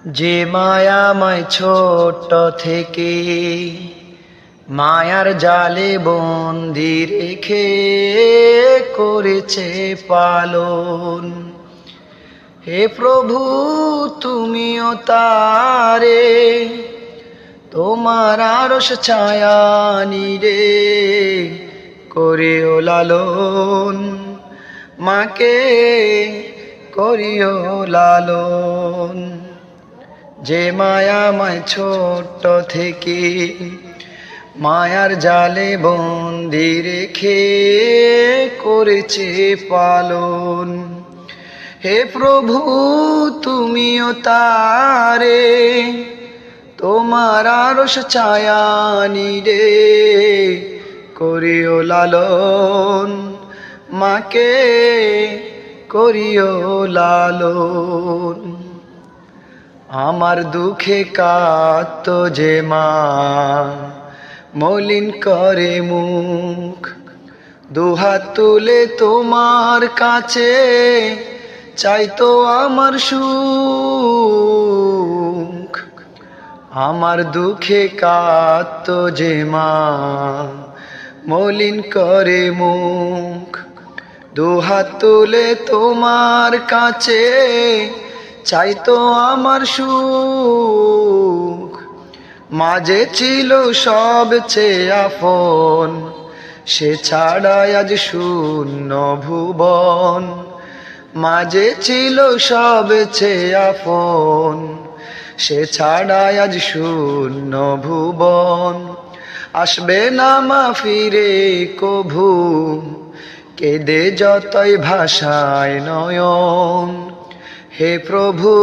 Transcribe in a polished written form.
যে মায়াময় ছোট থেকে মায়ার জালে বন্দি রেখে করেছে পালন। হে প্রভু তুমিও তারে তোমার আরশ ছায়া নিরে করিও লালন, মাকে করিও লালন। যে মায়াময় ছোট থেকে মায়ার জালে বন্দি রেখে করেছে পালন। হে প্রভু তুমিও তারে তোমার আরশ ছায়া নিরে করিও লালন, মাকে করিও লালন। আমার দুঃখে কাঁদত যে মা মলিন করে মুখ, দুহাত তুলে তোমার কাছে চাইতো আমার সুখ। আমার দুঃখে কাঁদত যে মা মলিন করে মুখ, দুহাত তুলে তোমার কাছে চাইতো আমার সুখ। মাঝে ছিল সবচেয়ে আপন, সে ছাড়া আজ শূন্য ভুবন। মাঝে ছিল সবচেয়ে আপন, সে ছাড়া আজ শূন্য ভুবন। আসবে না মা ফিরে কভু, কেঁদে যতই ভাষায় নয়ন। হে প্রভু